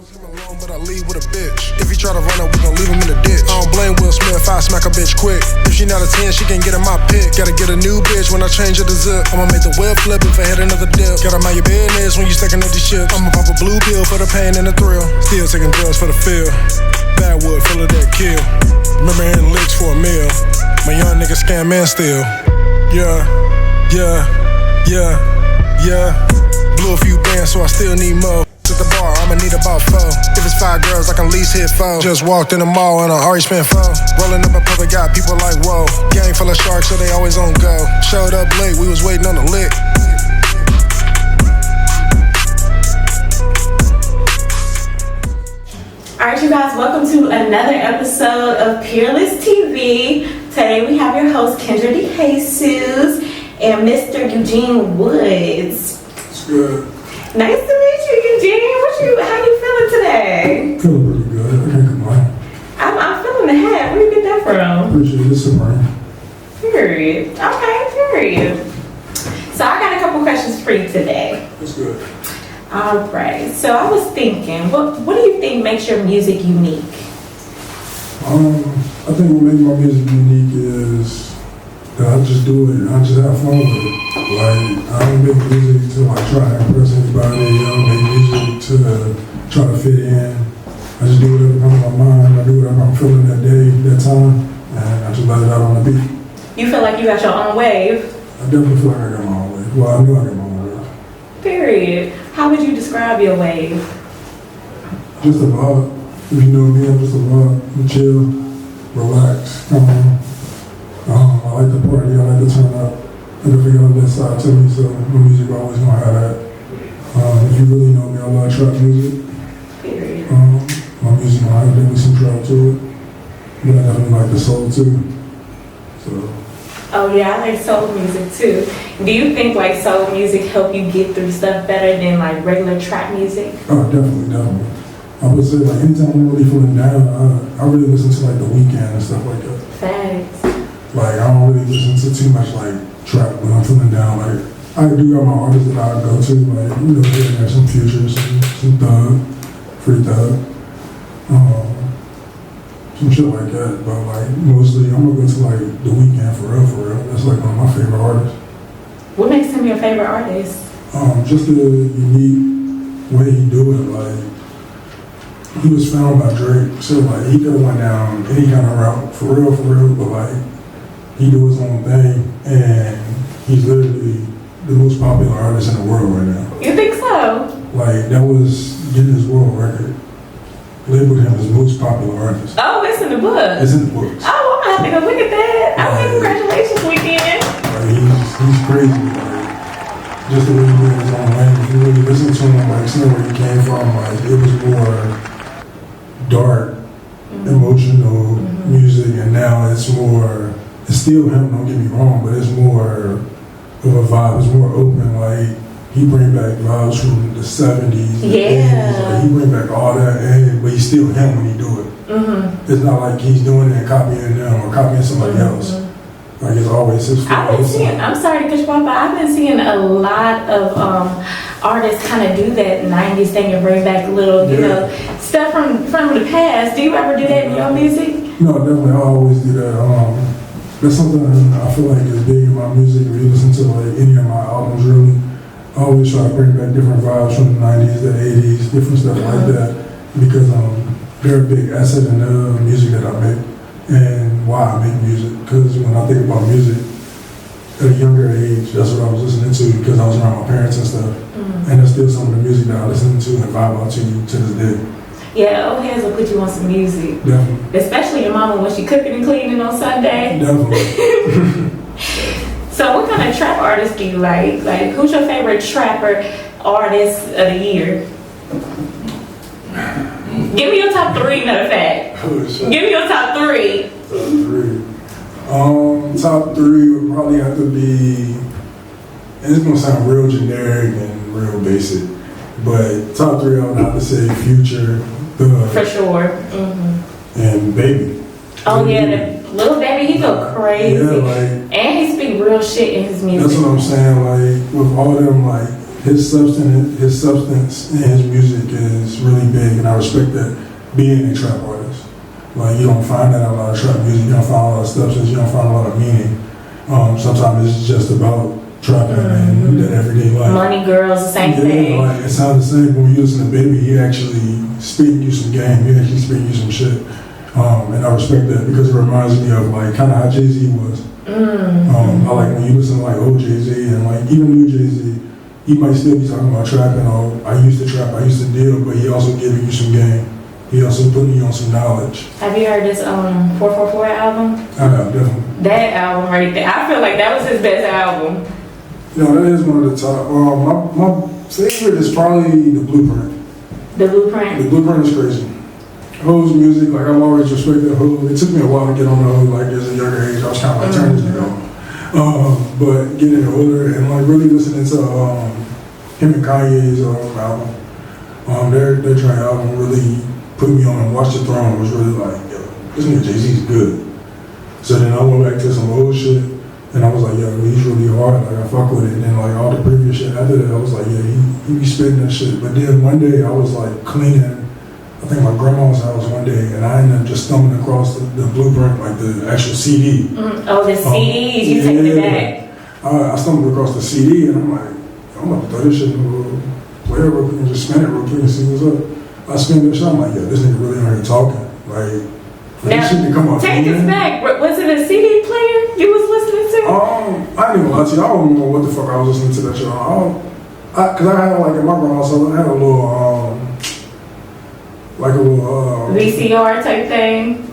Alone, but I leave with a bitch. If he try to run up, we gon' leave him in the ditch. I don't blame Will Smith, I smack a bitch quick. If she not a 10, she can get in my pick. Gotta get a new bitch when I change it to zip. I'ma make the web flip if I hit another dip. Gotta mind your business when you stacking up these chips. I'ma pop a blue pill for the pain and the thrill. Still taking drugs for the feel. Bad wood, full of that kill. Remember hitting licks for a meal. My young nigga scam man still. Yeah. Blew a few bands, so I still need more. At the bar, I'ma need about 4. If it's 5 girls, I can at least hit 4. Just walked in the mall and I already spent 4. Rolling up in public, got people like, whoa. Gang full of sharks, so they always on go. Showed up late, we was waiting on the lick. Alright, you guys, welcome to another episode of Peerless TV. Today we have your host, Kendra DeJesus, and Mr. Eugene Woods. It's good. Nice to meet you, Eugene. How you feeling today? Feeling pretty good. I can't complain. I'm feeling the hat. Where you get that from? Appreciate it. Supreme. Period. Okay, period. So I got a couple questions for you today. It's good. Alright, so I was thinking, what do you think makes your music unique? I think what makes my music unique is that I just do it and I just have fun with it. Like, I don't make music to like try to impress anybody. I don't make music to try to fit in. I just do whatever comes to my mind. I do whatever I'm feeling that day, that time, and I just let it out on the beat. You feel like you got your own wave? I definitely feel like I got my own wave. Well, I know I got my own wave. Period. How would you describe your wave? Just a vibe. If you know me, I'm just a vibe. I'm chill, relax, I like to party, I like to turn up. I can figure out that side to me, so my music always gonna have that. If you really know me, I love trap music. Period. My music gonna have definitely some trap to it. But I definitely like the soul too. So. Oh yeah, I like soul music too. Do you think like soul music help you get through stuff better than like regular trap music? Oh, definitely. I would say like anytime I'm really feeling down, I really listen to like The Weeknd and stuff like that. Facts. Like I don't really listen to too much like trap when I'm feeling down. Like I do got my artists that I go to, like you know, there's some Future, some Thug, Free Thug, some shit like that. But like mostly I'm gonna go to like The Weeknd for real. That's like one of my favorite artists. What makes him your favorite artist? Just the unique way he do it. Like he was found by Drake, so like he could have went down any kind of route for real. But like he do his own thing, and he's literally the most popular artist in the world right now. You think so? Like that was Guinness World Record. Labeled him as most popular artist. Oh, it's in the book. It's in the books. Oh, I'm gonna have to go look at that. Okay, congratulations, Weeknd. Like he's crazy. Like just the way he did his own lane. If you really listen to him, like seeing where he came from, like it was more dark, emotional music, and now it's still him, don't get me wrong, but it's more of a vibe, it's more open. Like he bring back vibes from the 70s, the 80s, like he bring back all that, but he's still him when he do it. It's not like he's doing it and copying them or copying somebody else. Like it's always his fault. I'm sorry to cut you off, but I've been seeing a lot of artists kind of do that 90s thing and bring back little, you know, stuff from the past. Do you ever do that in your music? No, definitely. I always do that. That's something I feel like is big in my music. If you listen to like any of my albums, really, I always try to bring back different vibes from the 90s, the 80s, different stuff like that, because they're a big asset in the music that I make and why I make music. Because when I think about music, at a younger age, that's what I was listening to because I was around my parents and stuff. And that's still some of the music that I listen to and vibe out to this day. Yeah, old heads will put you on some music. Definitely. Especially your mama when she cooking and cleaning on Sunday. Definitely. So what kind of trap artists do you like? Like who's your favorite trapper artist of the year? Give me your top 3, matter of fact. Give me your top 3. Top 3 would probably have to be, and it's gonna sound real generic and real basic, but top 3 I would have to say Future, Thug, for sure, and Baby. Oh yeah, the little baby, he go crazy, yeah, like, and he speak real shit in his music. That's what I'm saying. Like with all them, like his substance in his music is really big, and I respect that being a trap artist. Like, you don't find that in a lot of trap music, you don't find a lot of substance, you don't find a lot of meaning. Sometimes it's just about trapping and that everyday life. Money Girls, the same thing. Like, it sounds the same. When you listen to Baby, he actually speaking you some game, he actually speaking you some shit. And I respect that because it reminds me of like kind of how Jay-Z was. I like when you listen to like old Jay-Z and like even new Jay-Z, he might still be talking about trapping or I used to trap, I used to deal, but he also giving you some game. He also putting you on some knowledge. Have you heard this 444 album? I have, definitely. That album right there, I feel like that was his best album. You know, that is one of the top. My favorite is probably The Blueprint. The Blueprint? The Blueprint is crazy. Ho's music, like I've always respected Ho. It took me a while to get on the Ho, like as a younger age. I was kind of like turning this nigga on. But getting older and like really listening to him and Kanye's album, their joint album really put me on and Watch the Throne was really like, yo, this nigga Jay-Z's good. So then I went back to some old shit and I was like, yo, he's really hard, like I fuck with it. And then like all the previous shit after that, I was like, yeah, he be spitting that shit. But then one day I was like cleaning, I think my grandma's house one day, and I ended up just stumbling across the Blueprint, like the actual CD. Oh, the CDs, you take it back. I stumbled across the CD and I'm like, I'm about to throw this shit in a little player real quick and just spin it real quick and see what's up. I spin this shit, I'm like, yeah, this nigga really out here talking. Like, for this shit to come out. Take us back. Was it a CD player you was listening to? I ain't even lie to you. I don't remember what the fuck I was listening to that shit on. Cause I had like in my grandma's house, I had a little VCR type thing?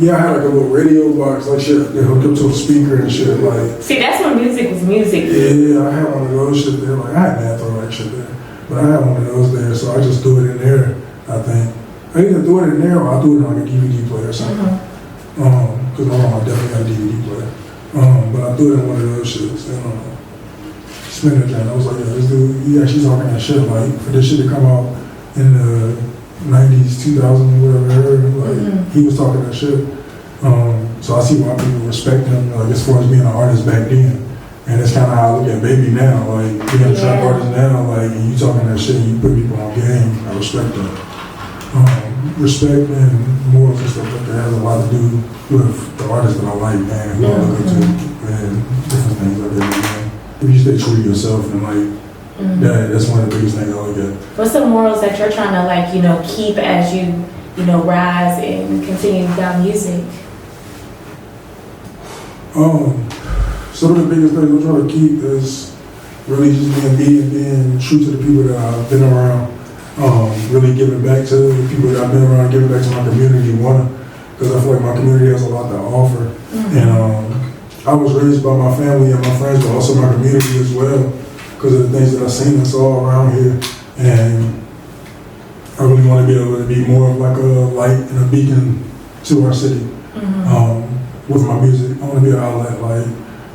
Yeah, I had like a little radio box, like shit, that hooked up to a speaker and shit, like. See, that's when music was music. Yeah, I had one of those shit there, like I had that throw that shit there. But I had one of those there, so I just threw it in there, I think. I either threw it in there or I threw it in like a DVD player or something. Cause my mom definitely got a DVD player. But I threw it in one of those shits, and spin it down. I was like, yeah, this dude, he actually talking that shit, like, for this shit to come out in the 90s, 2000s, whatever, like, he was talking that shit. So I see why people respect him, like, as far as being an artist back then. And it's kind of how I look at Baby now, like, being a trap artist now, like, and you talking that shit, and you put people on game, I respect that. Respect and morals and stuff like that has a lot to do with the artists that I like, man, who I look up to, and different things like that, man. If you stay true to yourself and, like, that's one of the biggest things I look at. What's the morals that you're trying to, like, keep as you rise and continue down music? Some of the biggest things I'm trying to keep is really just being true to the people that I've been around. Really giving back to the people that I've been around, giving back to my community, because I feel like my community has a lot to offer. And I was raised by my family and my friends, but also my community as well, because of the things that I've seen and saw around here. And I really want to be able to be more of like a light and a beacon to our city with my music. I want to be an outlet. Like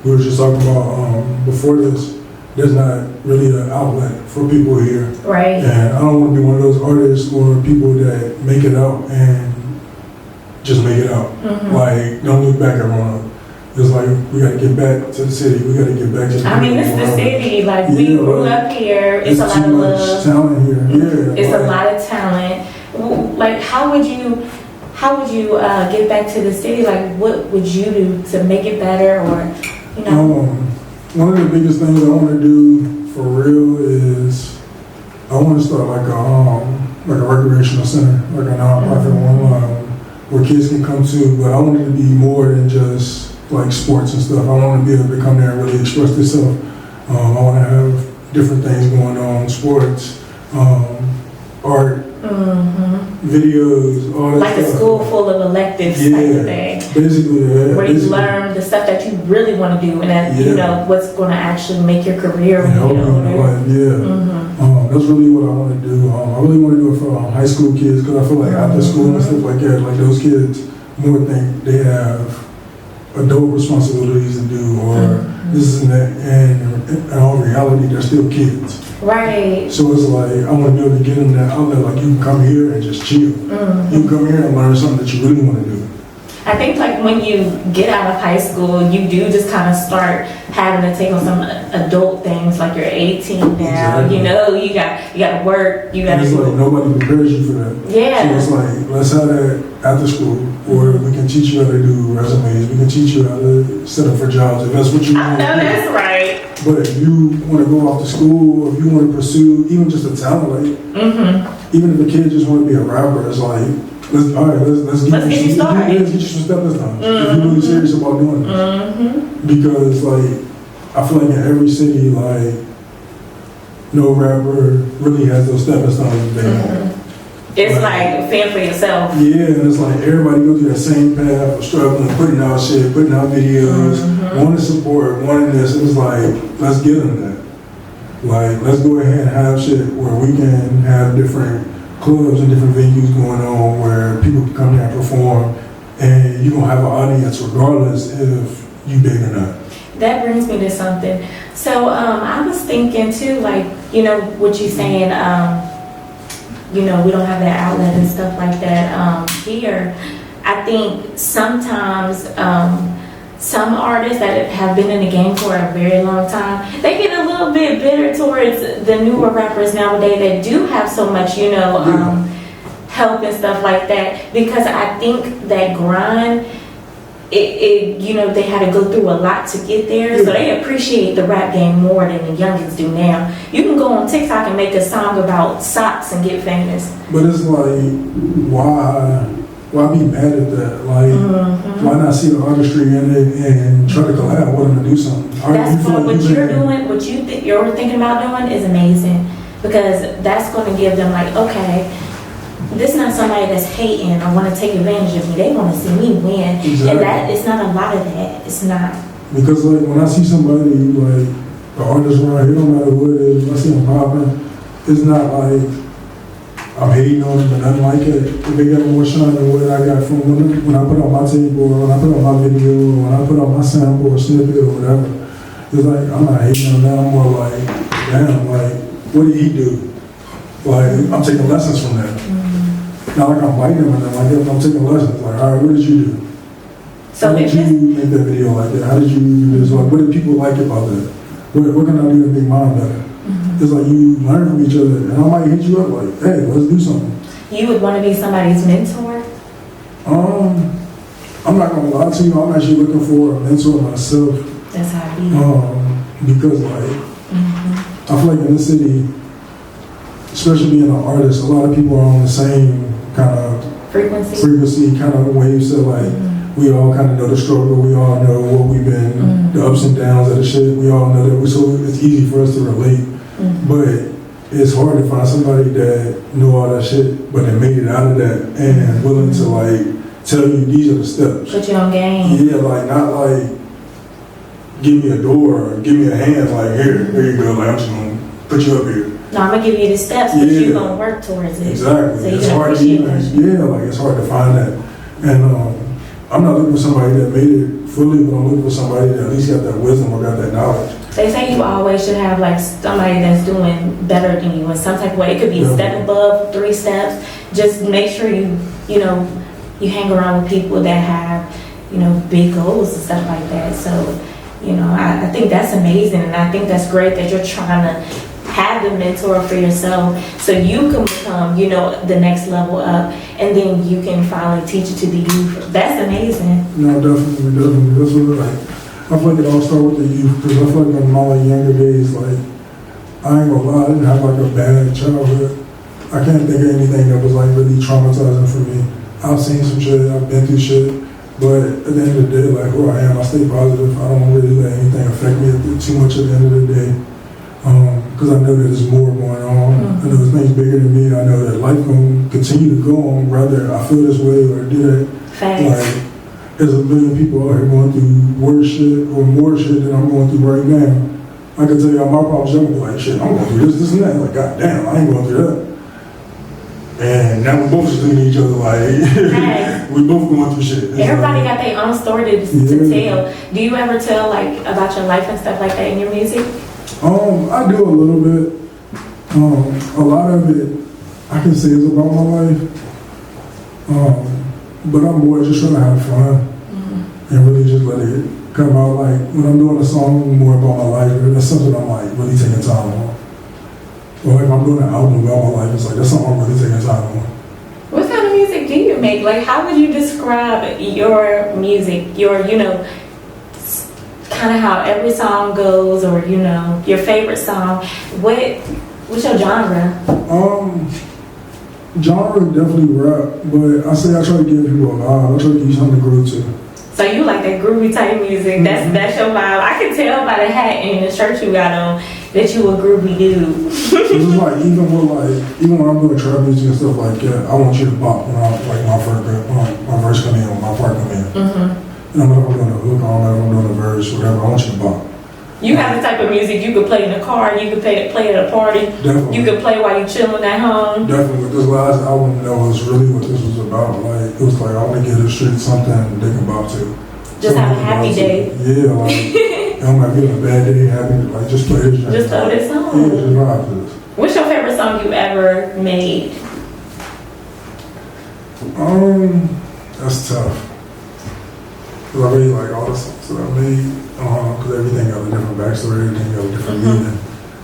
we were just talking about before this, there's not really an outlet for people here. Right. And I don't want to be one of those artists or people that make it out and just make it out. Like, don't look back at Roanoke. It's like, we got to get back to the city. We got to get back to the this is the city. Like, we grew up here. It's a lot of love. Talent here. Yeah. It's a lot of talent. Like, how would you get back to the city? Like, what would you do to make it better, or one of the biggest things I want to do for real is I want to start like a recreational center, like a nonprofit one where kids can come to. But I want it to be more than just like sports and stuff. I want to be able to come there and really express themselves. I want to have different things going on, sports, art, videos, all that like stuff. A school full of electives type of thing. Basically, yeah. Where you learn the stuff that you really want to do, and that what's going to actually make your career when you get older. That's really what I want to do. I really want to do it for high school kids, because I feel like after school and stuff like that, like those kids more think they have adult responsibilities to do, or this and that, and in all reality, they're still kids. Right. So it's like, I want to be able to get them that outlet, like you can come here and just chill. You can come here and learn something that you really want to do. I think like when you get out of high school, you do just kind of start having to take on some adult things. Like you're 18 now, Exactly. you know, you got to work, you got to It's like nobody prepares you for that. Yeah. So it's like, let's have that after school, or we can teach you how to do resumes. We can teach you how to set up for jobs if that's what you I want know to do. that's right. But if you want to go off to school, or if you want to pursue even just a talent, like even if a kid just want to be a rapper, it's like, let's get you started. Let's get you some stepping stones. If you're really serious about doing this. Because like, I feel like in every city, like, no rapper really has those stepping stones they want. It's like fend for yourself. Yeah, and it's like everybody go through that same path of struggling, putting out shit, putting out videos, wanting support, wanting this. And it's like, let's get them that. Like, let's go ahead and have shit where we can have different clubs and different venues going on where people can come there and perform, and you're gonna have an audience regardless if you big or not. That brings me to something. So I was thinking too, like, you know, what you saying, you know, we don't have that outlet and stuff like that here. I think sometimes some artists that have been in the game for a very long time, they get a little bit bitter towards the newer rappers nowadays that do have so much, you know, help and stuff like that, because I think that grind, it you know, they had to go through a lot to get there, so they appreciate the rap game more than the youngins do now. You can go on TikTok and make a song about socks and get famous. But it's like, why be mad at that? Like, why not see the artistry in it and try to collab with them and do something? That's what you're doing, what you're thinking about doing is amazing, because that's going to give them like, okay, this is not somebody that's hating or want to take advantage of me. They want to see me win. Exactly. And that it's not a lot of that. It's not. Because like when I see somebody like the artist around here, no matter what it is, when I see them popping, it's not like I'm hating on them or nothing like it. If they got more shine than what I got from when I put out my tape, or when I put out my video, or when I put out my sample or snippet or whatever, it's like I'm not hating on them. I'm more like, damn, like what did he do? Like I'm taking lessons from that. Not like I'm biting them or nothing like that, but I'm taking lessons. Like, all right, what did you do? So how did you make that video like that? How did you do this? Like, what did people like about that? What can I do to make mine better? It's like you learn from each other, and I might hit you up like, hey, let's do something. You would want to be somebody's mentor? I'm not gonna lie to you, I'm actually looking for a mentor myself. That's how I be. Because like, I feel like in this city, especially being an artist, a lot of people are on the same kind of frequency kind of wave. So like, we all kind of know the struggle. We all know what we've been, the ups and downs of the shit. We all know that. So it's easy for us to relate. But it's hard to find somebody that knew all that shit, but they made it out of that and willing to like tell you these are the steps. Put you on game. Yeah, like not like give me a door or give me a hand. Like here you go. Like I'm just gonna put you up here. No, I'm gonna give you the steps, but you're gonna work towards it. Exactly. So you it's can hard to appreciate like it's hard to find that. And I'm not looking for somebody that made it fully, but I'm looking for somebody that at least got that wisdom or got that knowledge. They say you always should have like somebody that's doing better than you in some type of way. It could be a step above, 3 steps. Just make sure you hang around with people that have, big goals and stuff like that. So, I think that's amazing, and I think that's great that you're trying to have a mentor for yourself so you can become, the next level up, and then you can finally teach it to the youth. That's amazing. No, definitely. That's what I feel like it all started with the youth, because I feel like in my younger days, like, I ain't gonna lie, I didn't have like a bad childhood. I can't think of anything that was like really traumatizing for me. I've seen some shit, I've been through shit, but at the end of the day, like who I am, I stay positive. I don't really let anything affect me too much at the end of the day. Because I know that there's more going on. I know there's things bigger than me. I know that life can continue to go on, whether I feel this way or do that. Facts. Like, there's a million people out here going through worse shit or more shit than I'm going through right now. I can tell you all my problems, I'm gonna be like, shit, I'm going through this, and that. Like, goddamn, I ain't going through that. And now we both just looking at each other like, Hey. we both going through shit. It's Everybody like, got their own story to tell. Do you ever tell like about your life and stuff like that in your music? I do a little bit. A lot of it, I can say is about my life. but I'm more just trying to have fun and really just let it come out. Like when I'm doing a song more about my life, that's something I'm like really taking time on. Or like if I'm doing an album about my life, it's like that's something I'm really taking time on. What kind of music do you make? Like, how would you describe your music? Your, kind of how every song goes, or your favorite song. What's your genre? Genre definitely rap, but I say I try to give people a vibe. I try to give you something to groove to. So you like that groovy type music? That's your vibe. I can tell by the hat and the shirt you got on that you a groovy dude. It's like even when I'm doing trap music and stuff like that, I want you to bop when I like my verse come in or my part come in. And I'm not doing a hook, I'm doing a verse, whatever. I want you to bop. You have the type of music you could play in the car, you could play at a party, Definitely. You could play while you chilling at home. Definitely. With this last album, that was really what this was about. Like it was like I want to give the street something they can bop to. Just have a happy day. Yeah, like I'm not feeling a bad day, happy. Like just play this. Just throw this song. Yeah, just vibe to this. What's your favorite song you ever made? That's tough. Cause I really like all the songs that I made. Cause everything got a different backstory, everything got a different meaning.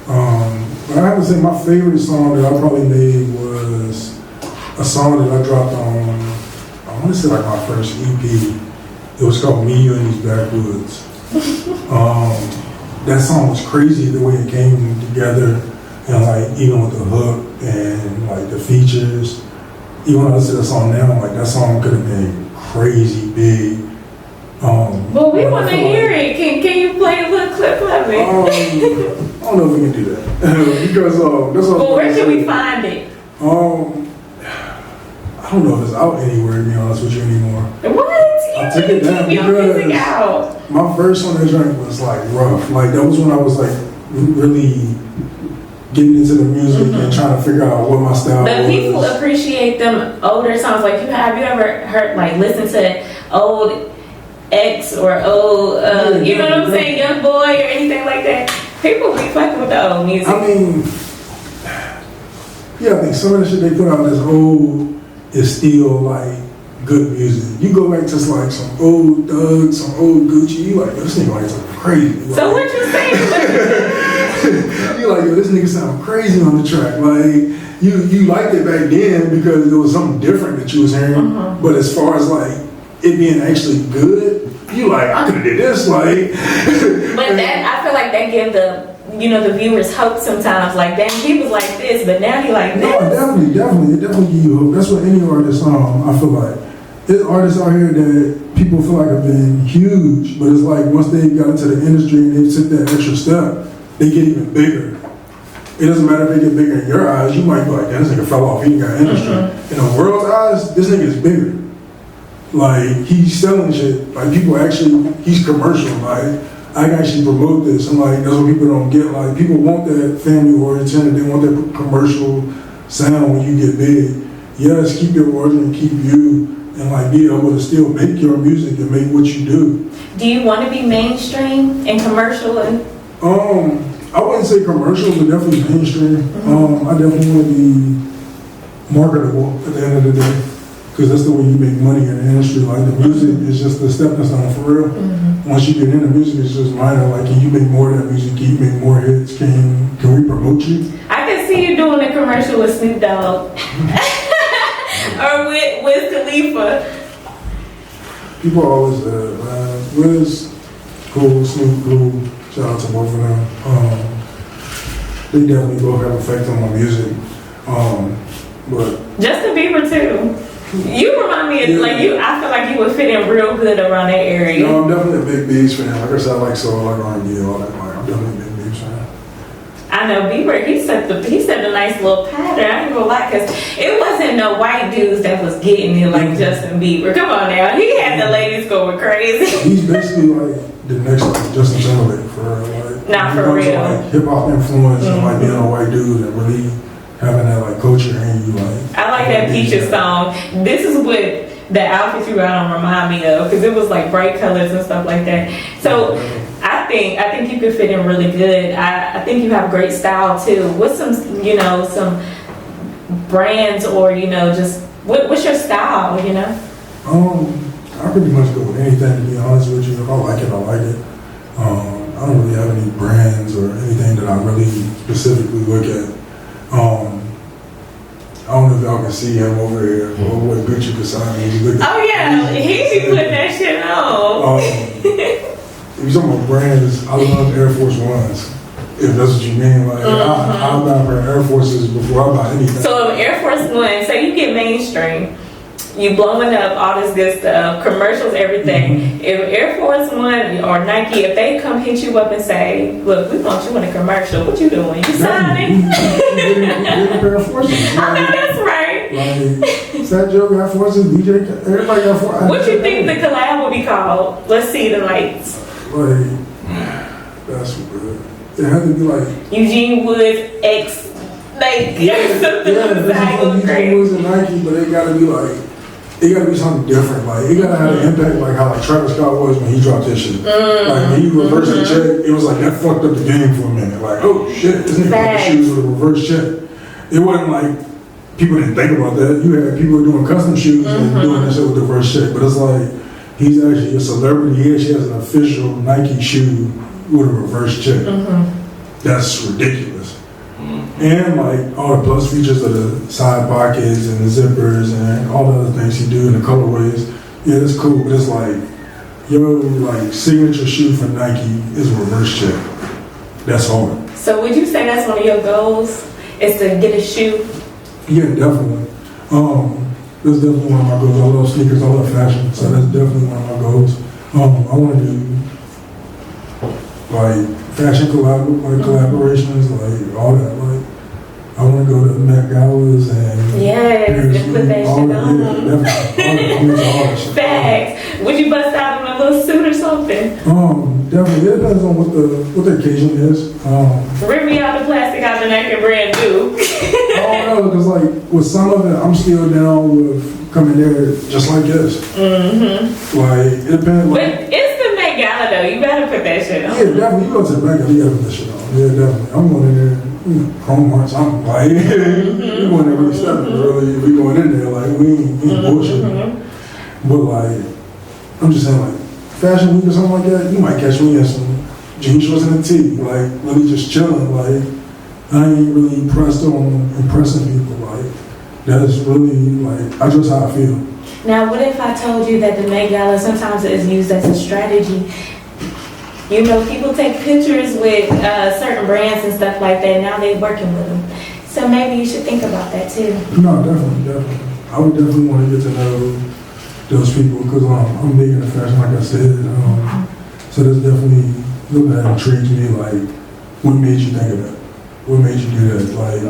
But I have to say my favorite song that I probably made was a song that I dropped on, I want to say like my first EP. It was called Me, You, and These Backwoods. That song was crazy the way it came together, and like even with the hook and like the features. Even when I listen to the song now, like that song could have been crazy big. Well, we want to hear it. Can you play a little clip of it? I don't know if we can do that because that's all. Well, where can we find it? I don't know if it's out anywhere, to be honest with you, anymore. What? I took it down Keep your music out. My first on that joint was like rough. Like that was when I was like really getting into the music and trying to figure out what my style was. But people appreciate them older songs. Like, have you ever heard, like, listen to old X or old, you know what I'm saying, Young Boy or anything like that? People be fucking with the old music. I mean, yeah, I think some of the shit they put out that's old is still like good music. You go back to like some old Thug, some old Gucci, you like, this nigga like something crazy. Like, so what you saying? you like, yo, this nigga sound crazy on the track. Like, you liked it back then because it was something different that you was hearing. But as far as like it being actually good, you like, I could have did this, like. But that, I feel like that give the the viewers hope sometimes. Like, damn, he was like this, but now he like this. No, definitely. It definitely give you hope. That's what any artist, I feel like. There's artists out here that people feel like have been huge, but it's like once they got into the industry and they took that extra step, they get even bigger. It doesn't matter if they get bigger in your eyes, you might be like, this nigga fell off, he ain't got industry. In the world's eyes, this nigga is bigger. Like, he's selling shit. Like, people actually, he's commercial. Like, I can actually promote this. And like, that's what people don't get. Like, people want that family oriented, they want that commercial sound when you get big. Yes, keep your origin, keep you, and like be able to still make your music and make what you do. Do you want to be mainstream and commercial? And I wouldn't say commercial, but definitely mainstream. I definitely want to be marketable at the end of the day, because that's the way you make money in the industry. Like the music is just the stepping stone for real. Once you get into music, it's just minor. Like, can you make more of that music? Can you make more hits? Can we promote you? I can see you doing a commercial with Snoop Dogg or with Wiz Khalifa. People always say that, man. Wiz, cool, Snoop, cool. Shout out to both of them. They definitely both have effect on my music. But Justin Bieber too. You remind me of like you. I feel like you would fit in real good around that area. No, I'm definitely a big B's fan. Like I said, I like soul, I like R&B, all that. Like, I'm definitely a big B's fan. I know Bieber. He set a nice little pattern. I ain't gonna lie, cause it wasn't no white dudes that was getting it like Justin Bieber. Come on now, he had the ladies going crazy. He's basically like the next like, Justin Timberlake for like. Not for real. Like hip hop influence and like being a white dude and really having that like culture in you. Like I like that Peaches song. This is what the outfit you got on remind me of, because it was like bright colors and stuff like that. So I think you could fit in really good. I think you have great style too. What's some some brands or just what's your style? I pretty much go with anything, to be honest with you. If I like it, I like it. I don't really have any brands or anything that I really specifically look at. I don't know if y'all can see him over here, or what Gucci beside me. Oh yeah, he be putting that shit on. If you're talking about brands, I love Air Force Ones. If that's what you mean, like I'll buy a pair of Air Forces before I buy anything. So if Air Force One, so you get mainstream, you blowing up all this good stuff, commercials, everything. If Air Force One or Nike, if they come hit you up and say, "Look, we want you in a commercial," what you doing? You signing? Get a pair of Forces. I know that's right. Like Fat Joe got Forces, DJ, everybody got Forces. What you think the collab would be called? Let's see the lights. Like that's good. It had to be like Eugene Woods X Nike. Something like Eugene Woods and Nike, but it gotta be like. It gotta be something different. Like it gotta have an impact, like how like Travis Scott was when he dropped his shit. Like when he reversed the check, it was like that fucked up the game for a minute. Like, oh shit, this nigga got the shoes with a reverse check. It wasn't like people didn't think about that. You had people doing custom shoes and doing that shit with the reverse check. But it's like he's actually a celebrity. He actually has an official Nike shoe with a reverse check. That's ridiculous. And like all the plus features of the side pockets and the zippers and all the other things he do in the colorways, yeah, that's cool. But it's like, like signature shoe for Nike is a reverse check. That's hard. So would you say that's one of your goals? Is to get a shoe? Yeah, definitely. That's definitely one of my goals. I love sneakers. I love fashion. So that's definitely one of my goals. I want to do like fashion collaborations, like all that. Like I want to go to Met Galas and put that shit on. Yeah, definitely. All that shit. Facts. Would you bust out in a little suit or something? Definitely. It depends on what the occasion is. Rip me out the plastic out the neck and brand new. I don't know, because like with some of it, I'm still down with coming there just like this. Like it depends. But it's the Met Gala though. You better put that shit on. Yeah, definitely. You go to the Met Gala, you gotta put that shit on. Yeah, definitely. I'm going in there, Chrome Hearts. I'm like, we going there really stepping. Really, we going in there like we ain't bullshit. But like, I'm just saying like, fashion week or something like that, you might catch me in some jeans shorts and a tee, like really just chilling. Like I ain't really pressed on impressing people. Like that's really like I dress how I feel. Now, what if I told you that the Met Gala sometimes is used as a strategy? You know, people take pictures with certain brands and stuff like that. Now they're working with them. So maybe you should think about that too. No, definitely. I would definitely want to get to know those people because I'm big into fashion, like I said. So that's definitely something that intrigues me. Like, what made you think of that? What made you do that? Like,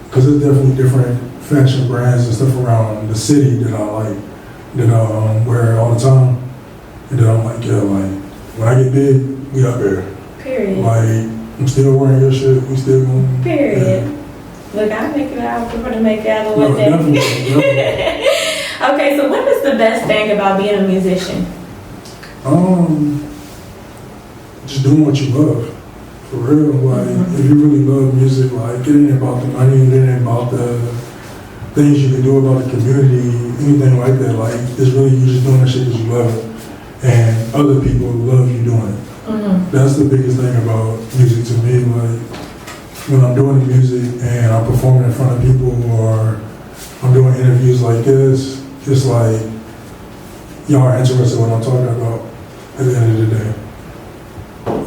because there's definitely different fashion brands and stuff around the city that I like, that I wear all the time, and then I'm like, yeah, like when I get big, we up there. Period. Like I'm still wearing your shit. We still going. Period. Yeah. Look, I'll make you out for the Met Gala No, one day. definitely. Okay, so what is the best thing about being a musician? Just doing what you love. For real, like if you really love music, like it ain't about the money, it ain't about the things you can do about the community, anything like that. Like it's really you just doing that shit because you love it, and other people love you doing it. That's the biggest thing about music to me. Like when I'm doing the music and I'm performing in front of people, or I'm doing interviews like this, it's like y'all are interested in what I'm talking about at the end of the day.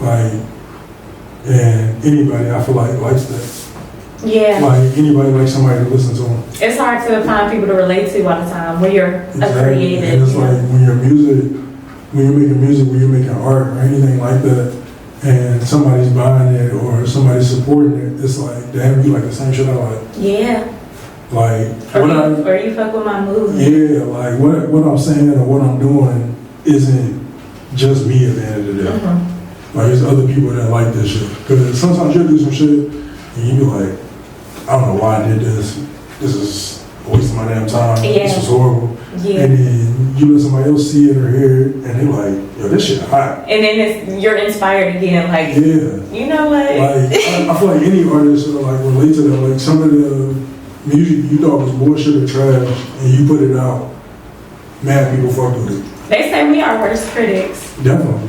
Like, and anybody I feel like likes that. Yeah. Like anybody likes somebody to listen to them. It's hard to find people to relate to all the time when you're a creative. And it's like when you're making music, when you're making art or anything like that, and somebody's buying it or somebody's supporting it, it's like, damn, you like the same shit I like. Yeah. Like, or you fuck with my mood. Yeah, like what I'm saying or what I'm doing isn't just me at the end of the day. Like, there's other people that like this shit. Because sometimes you'll do some shit and you be like, I don't know why I did this. This is a waste of my damn time. Yeah. This was horrible. Yeah. And then you let somebody else see it or hear it, and they're like, yo, this shit hot. And then you're inspired again, like, yeah. You know what? Like, I feel like any artist will like relate to that. Like, some of the music you thought was bullshit or trash, and you put it out, mad people fucked with it. They say we are worst critics. Definitely.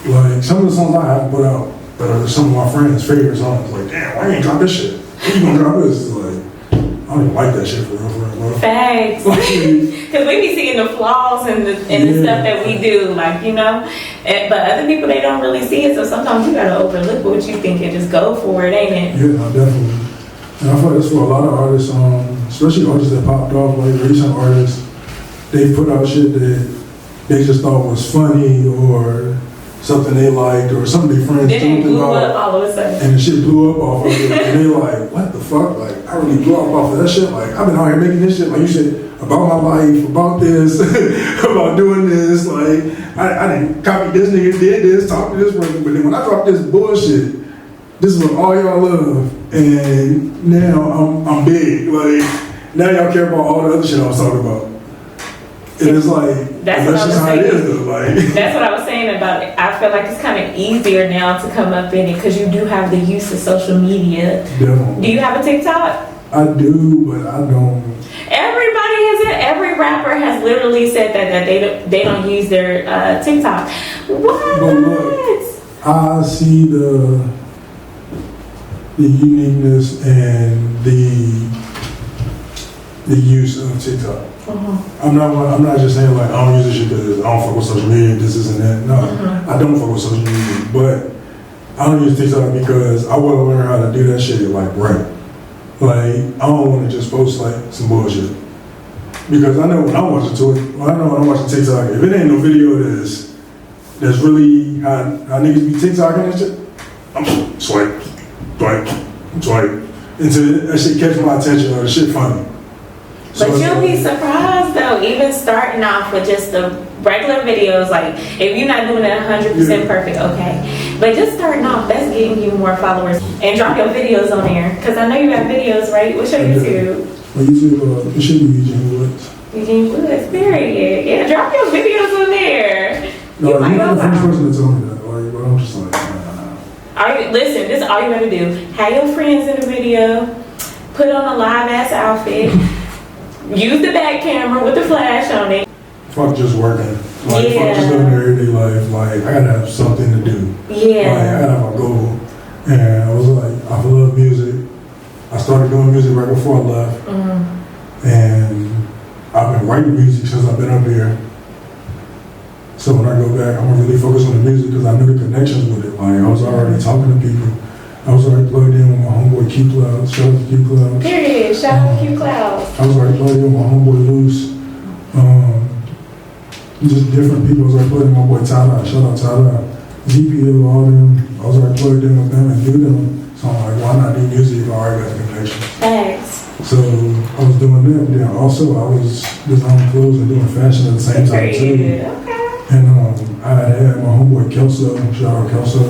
Like, some of the songs I haven't put out that are some of my friends' favorite songs. Like, damn, why you ain't drop this shit? When you gonna drop this? It's like, I don't even like that shit for real, bro. Facts. Because we be seeing the flaws in the stuff that we do, like, you know. But other people, they don't really see it. So sometimes you gotta overlook what you think and just go for it, ain't it? Yeah, no, definitely. And I feel like that's for a lot of artists, especially artists that popped off, like recent artists. They put out shit that they just thought was funny or something they liked or something their friends Then it told them blew about. up all of a sudden. And the shit blew up off of it. And they like, what the fuck? Like, I really blew up off of that shit. Like, I've been out here making this shit, like you said, about my life, about this, about doing this. Like, I didn't copy this nigga, did this, talk to this person. But then when I dropped this bullshit, this is what all y'all love. And now I'm big. Like, now y'all care about all the other shit I was talking about. And it's like, that's just how it is though. Like, that's what I was saying about it. I feel like it's kind of easier now to come up in it because you do have the use of social media. Definitely. Do you have a TikTok? I do, but I don't. Everybody has it. Every rapper has literally said that they don't use their TikTok. What? But look, I see the uniqueness and the use of TikTok. I'm not just saying like I don't use this shit because I don't fuck with social media, this isn't that. No, I don't fuck with social media, but I don't use TikTok because I want to learn how to do that shit like right. Like I don't want to just post like some bullshit because I know when I'm watching TikTok, if it ain't no video that's really how niggas be TikToking and shit, I'm swipe until that shit catch my attention or the shit funny. But you'll be surprised though, even starting off with just the regular videos, like if you're not doing it 100% perfect, okay. But just starting off, that's getting you more followers. And drop your videos on there, because I know you have videos, right? What's your YouTube? My YouTube, it should be Eugene Woods. Eugene Woods, period. Yeah, drop your videos on there. No, you're not the first person to tell me that, like, but I'm just like, nah. Listen, this is all you gotta do. Have your friends in the video, put on a live ass outfit. Use the back camera with the flash on it. Fuck just working. Like, fuck just living their everyday life. Like, I gotta have something to do. Yeah. Like, I gotta have a goal. And I was like, I love music. I started doing music right before I left. And I've been writing music since I've been up here. So when I go back, I'm gonna really focus on the music because I knew the connections with it. Like, I was already talking to people. I was already plugged in with my homeboy Q Clouds. Shout out to Q Clouds. Period. Shout out to Q Clouds. I was already plugged in with my homeboy Loose. Just different people. I was already plugged in with my boy Tyler. Shout out Tyler. GPL, all them. I was already plugged in with them and knew them. So I'm like, why not do music if I already got the connection? Thanks. So I was doing that. But then also I was designing clothes and doing fashion at the same time too. Okay. And I had my homeboy Kelso, shout out Kelso,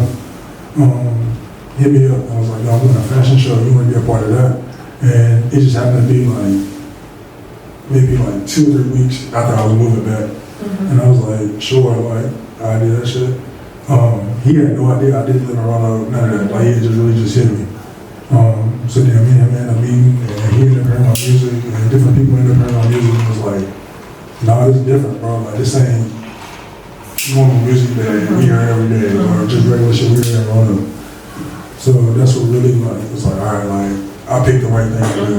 hit me up. I was like, yo, I'm doing a fashion show. You want to be a part of that? And it just happened to be like, maybe like 2 or 3 weeks after I was moving back. And I was like, sure, like, I did that shit. He had no idea I didn't live in Roanoke, none of that. Like, he had just really just hit me. So then me and him ended up meeting, and he ended up hearing my music, and different people ended up hearing my music, and was like, nah, this is different, bro. Like, this ain't normal music that we hear every day, or just regular shit we hear in Roanoke. So that's what really, like, it's like, all right, like, I picked the right thing to do.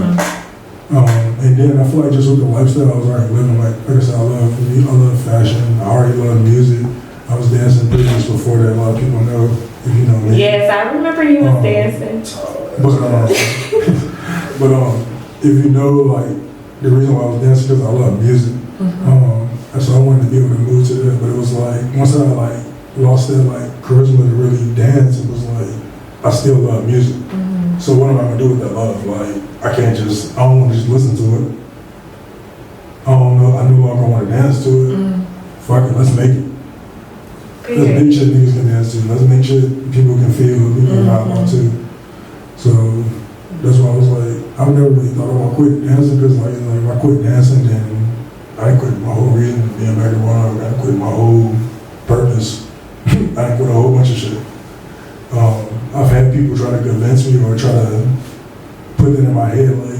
And then I feel like just with the lifestyle I was already living, like I said, I love fashion, I already love music. I was dancing business before that, a lot of people know, if you know me. Yes, I remember you was dancing. But if you know, like, the reason why I was dancing because I love music. And so I wanted to be able to move to that, but it was like, once I like lost that like charisma to really dance, it was like, I still love music. So what am I gonna do with that love? Like, I don't want to just listen to it. I don't know, I no longer want to dance to it. Fuck it, let's make it. Let's make shit niggas can dance to. Let's make shit people can feel, people can vibe on too. So that's why I was like, I've never really thought about quitting dancing because like if I quit dancing, then I quit my whole reason of being back in Roanoke. I quit my whole purpose. I quit a whole bunch of shit. I've had people try to convince me or try to put it in my head like,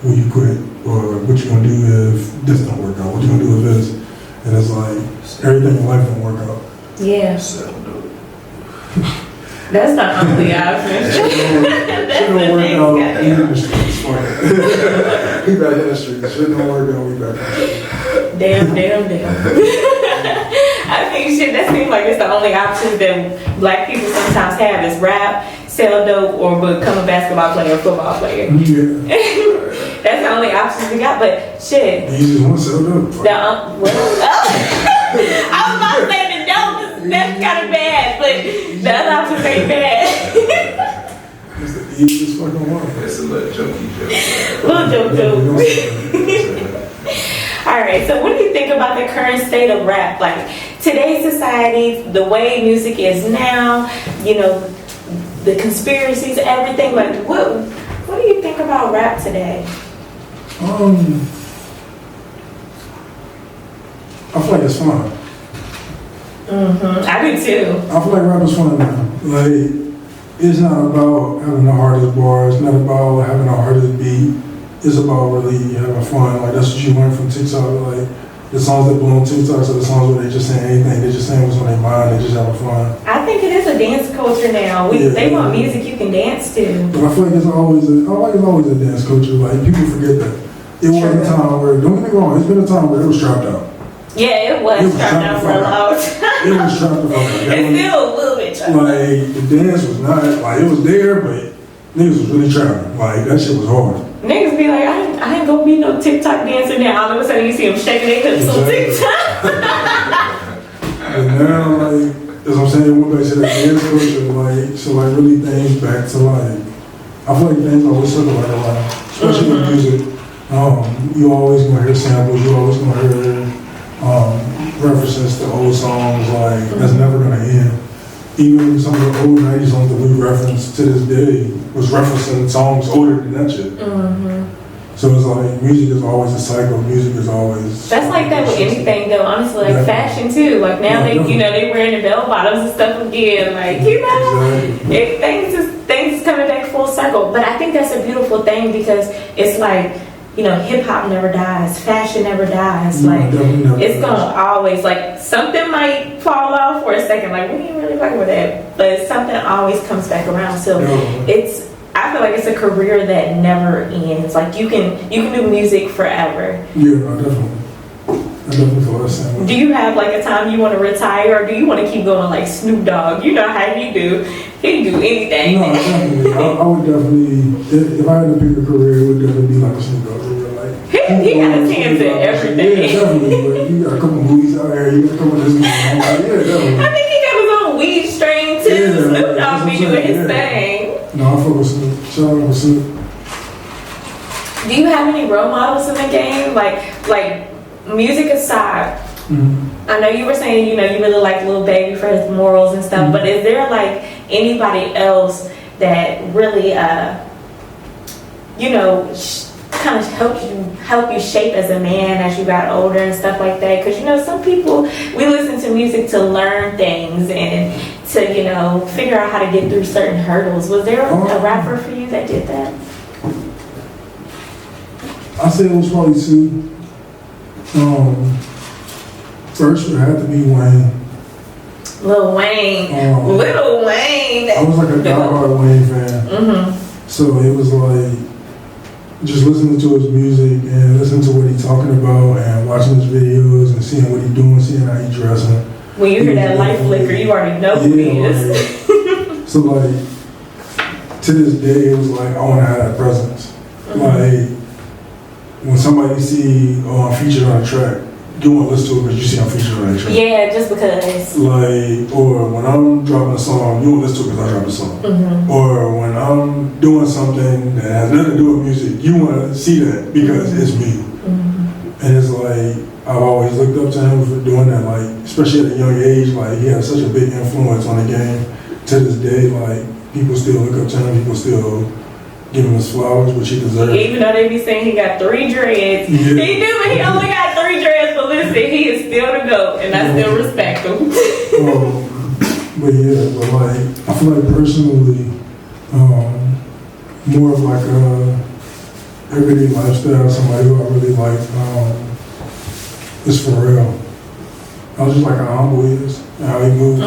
when you quit, or what you gonna do if this don't work out, what you gonna do if this, and it's like, everything in life don't work out. Yeah. That's not only option. Shit don't work out in the streets. We back in the streets. Shit don't work out, we back in the streets. Damn. I think shit, that seems like it's the only option that black people sometimes have is rap, sell dope, or become a basketball player or football player. Yeah. That's the only options we got, but shit. You just want to sell dope. I was about to say the dope, that's kind of bad, but the other options ain't bad. It's the easiest fucking one. It's a little jokey joke. Little joke. All right, so what do you think about the current state of rap? Like today's society, the way music is now, you know, the conspiracies, everything. Like, what do you think about rap today? I feel like it's fun. I do too. I feel like rap is fun now. Like, it's not about having the hardest bars, it's not about having the hardest beat. It's about really having fun. Like, that's what you learn from TikTok. Like, the songs that blow on TikTok are the songs where they just saying anything. They just saying what's on their mind. They just having fun. I think it is a dance culture now. They want music you can dance to. But I feel like it's always a dance culture. Like, people forget that. It was a time where, don't get me wrong, it's been a time where it was trapped out. Yeah, it was trapped out for a long time. It was trapped out. It's still a little bit trapped out. Like, the dance was not, like, it was there, but niggas was really trapping. Like, that shit was hard. Niggas be like, I ain't gonna be no TikTok dancer now. All of a sudden you see them shaking their hips on TikTok. And now, like, as I'm saying, we're back to that dance culture, like, so, like, really things back to, like, I feel like things always circle like a lot, especially with music. You always gonna hear samples, you always gonna hear references to old songs, like, that's never gonna end. Even some of the old 90s songs that we reference to this day was referencing songs older than that shit. So it's like, music is always a cycle, music is always... That's like that with anything though, honestly, like fashion too. Like now they wearing the bell bottoms and stuff again, like, you know, things is coming back full circle. But I think that's a beautiful thing because it's like, you know, hip hop never dies, fashion never dies. Like, it's gonna always, like, something might fall off for a second, like, we ain't really fucking with that, but something always comes back around. So I feel like it's a career that never ends. Like, you can do music forever. Yeah, definitely. I definitely feel the same. Do you have like a time you want to retire, or do you want to keep going like Snoop Dogg? You know how he do. He can do anything. No, definitely. I would definitely, if I had to pick a career, it would definitely be like a Snoop Dogg career. Like, he got his hands in everything. Yeah, definitely. But you got a couple movies out here, you got a couple of this movie. Yeah, definitely. I think he got his own weed strain too. Yeah, Snoop Dogg be doing his thing. No, I fuck with Snoop. Shout out with Snoop. Do you have any role models in the game? Like music aside, I know you were saying, you know, you really like Lil Baby for his morals and stuff, but is there like anybody else that really, you know, kind of help you shape as a man as you got older and stuff like that? Because, you know, some people, we listen to music to learn things and to, you know, figure out how to get through certain hurdles. Was there a rapper for you that did that? I say it was probably two. First would have to be Wayne. Lil Wayne. I was like a diehard Wayne fan. So it was like just listening to his music and listening to what he's talking about and watching his videos and seeing what he's doing, seeing how he's dressing. When you hear that light flicker, you already know who he is. Like, so like to this day, it was like I want to have that presence. Like when somebody see featured on a track, you want to listen to it because you see I'm featured on that track. Yeah, just because. Like, or when I'm dropping a song, you want to listen to it because I dropped a song. Or when I'm doing something that has nothing to do with music, you want to see that because it's me. And it's like, I've always looked up to him for doing that, like, especially at a young age, like, he has such a big influence on the game. To this day, like, people still look up to him, people still give him his flowers, which he deserves. Even though they be saying he got 3 dreads. He do, but he only got 3 dreads, but listen, he is still the GOAT, and I still respect him. But yeah, but like, I feel like personally, more of like everyday lifestyle, somebody who I really like, is Pharrell. I was just like how humble he is, and how he moves,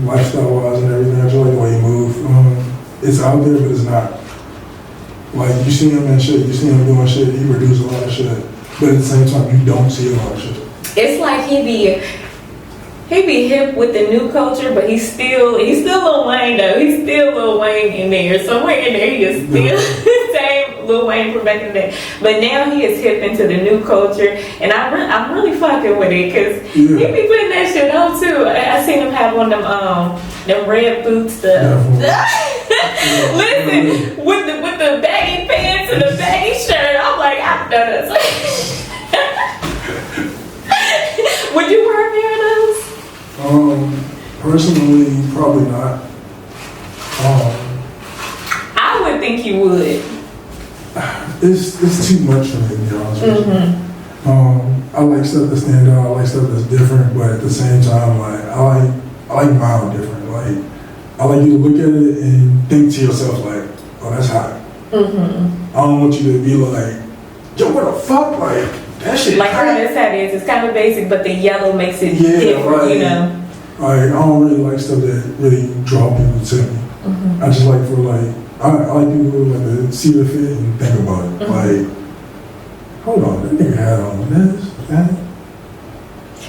lifestyle-wise and everything. I just like the way he moves. It's out there, but it's not. Like, you see him in shit, you see him doing shit, he produces a lot of shit, but at the same time, you don't see a lot of shit. It's like he be hip with the new culture, but he's still Lil Wayne though. He's still Lil Wayne in there. Somewhere in there he is still the same Lil Wayne from back in the day. But now he is hip into the new culture, and I'm really fucking with it because he be putting that shit on too. I seen him have one of them red boots stuff. Listen, with the baggy pants and the baggy shirt, I'm like, I've done it. Would you wear a pair of those? Personally, probably not. I would think you would. It's too much for me, to be honest with you. I like stuff that stand out. I like stuff that's different, but at the same time, like I like mild different. Like I like you to look at it and think to yourself, like, oh, that's hot. I don't want you to be like, yo, what the fuck, like. That shit like how this hat is, it's kind of basic, but the yellow makes it different, right. you know. Like, I don't really like stuff that really draw people to me. I just like for like, I like people who like to see the fit and think about it. Like, hold on, that nigga had on this, that.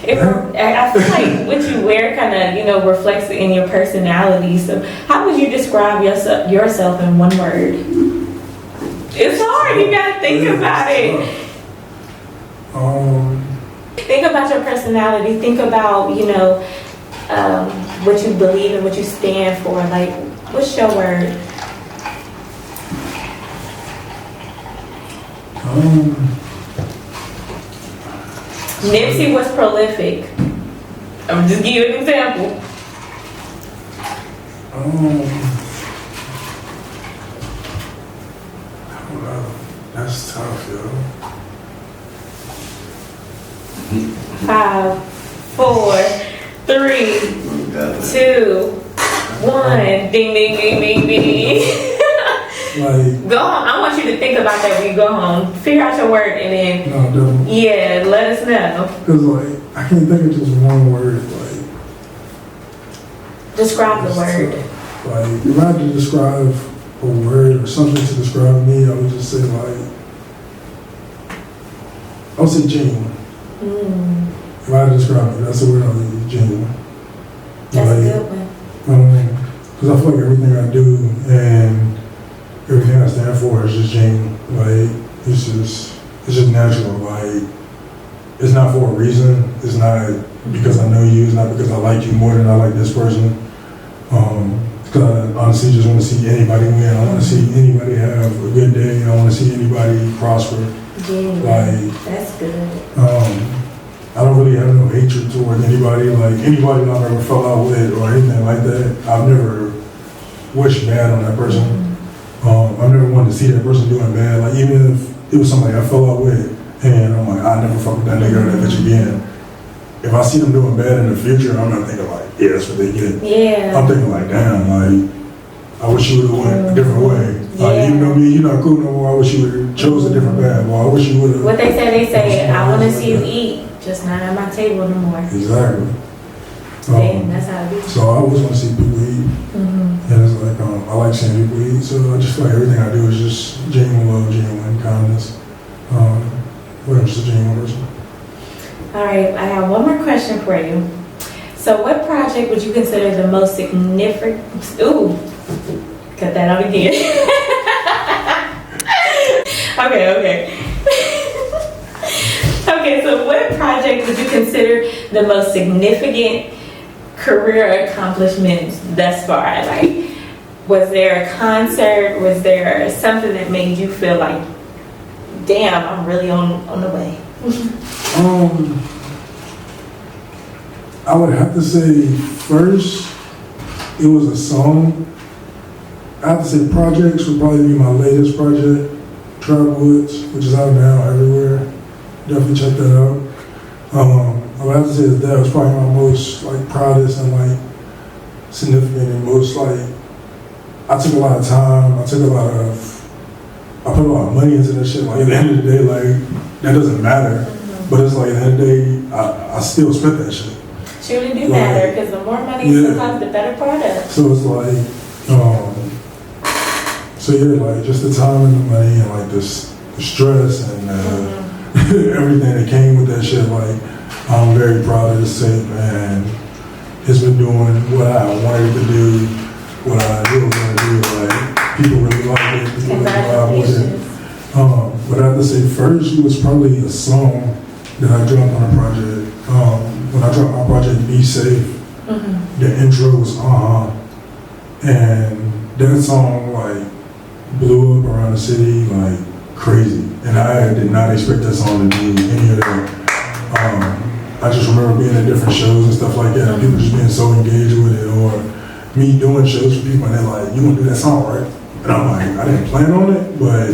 I feel like what you wear kind of, you know, reflects in your personality. So, how would you describe yourself in one word? It's hard. You gotta think about it. Think about your personality. Think about, you know, what you believe and what you stand for. Like, what's your word? Nipsey was prolific. I'm just give you an example. I don't know. That's tough, yo. 5, 4, 3, 2, 1. Ding, ding, ding, ding, ding. Like, go home. I want you to think about that when you go home. Figure out your word and then, yeah, let us know. Because, like, I can't think of just one word. Like, describe the word. Like, if I had to describe a word or something to describe me, I would just say, like, I would say genuine. If I had to describe me, that's the word I would use, genuine. That's like, a good one. Because I feel like everything I do and everything I stand for is just genuine. Like, it's just natural. Like, it's not for a reason. It's not because I know you. It's not because I like you more than I like this person. Because I honestly just want to see anybody win. I want to see anybody have a good day. I want to see anybody prosper. Genuine. Like, that's good. I don't really have no hatred toward anybody. Like, anybody that I've ever fell out with or anything like that, I've never wished bad on that person. I've never wanted to see that person doing bad. Like, even if it was somebody I fell out with, and I'm like, I never fuck with that nigga or that bitch again. If I see them doing bad in the future, I'm not thinking like, yeah, that's what they get. Yeah. I'm thinking like, damn, like, I wish you would have went a different way. Like, even though me and you not cool no more, I wish you would have chose a different path. Well, I wish you would have. What they say, I want to see you eat, just not at my table no more. Exactly. That's how it is. So I always want to see people eat. And it's like, I like seeing people eat. So I just feel like everything I do is just genuine love, genuine kindness. What else is a genuine person? All right, I have one more question for you. So what project would you consider the most significant? Ooh, cut that out again. Okay. Okay, so what project would you consider the most significant career accomplishments thus far? Like, was there a concert? Was there something that made you feel like, damn, I'm really on the way? I would have to say first, it was a song. I have to say projects would probably be my latest project, Eugene Woods, which is out now everywhere. Definitely check that out. I would have to say that was probably my most like proudest and like significant and most like, I took a lot of time, I took a lot of I put a lot of money into that shit. Like at the end of the day, like that doesn't matter. But it's like at the end of the day, I still spent that shit. Surely do matter, because the more money, sometimes the better product. So it's like, so yeah, like just the time and the money and like the stress and everything that came with that shit. Like I'm very proud of this tape, and it's been doing what I wanted to do, what I really want to do. Like people really like it, people really vibe with it. But I have to say, first it was probably a song that I dropped on a project. When I dropped my project, Be Safe, the intro was and that song like blew up around the city like crazy, and I did not expect that song to do any of that. I just remember being at different shows and stuff like that, and people just being so engaged with it, or me doing shows for people and they're like, "You gonna do that song, right?" And I'm like, "I didn't plan on it, but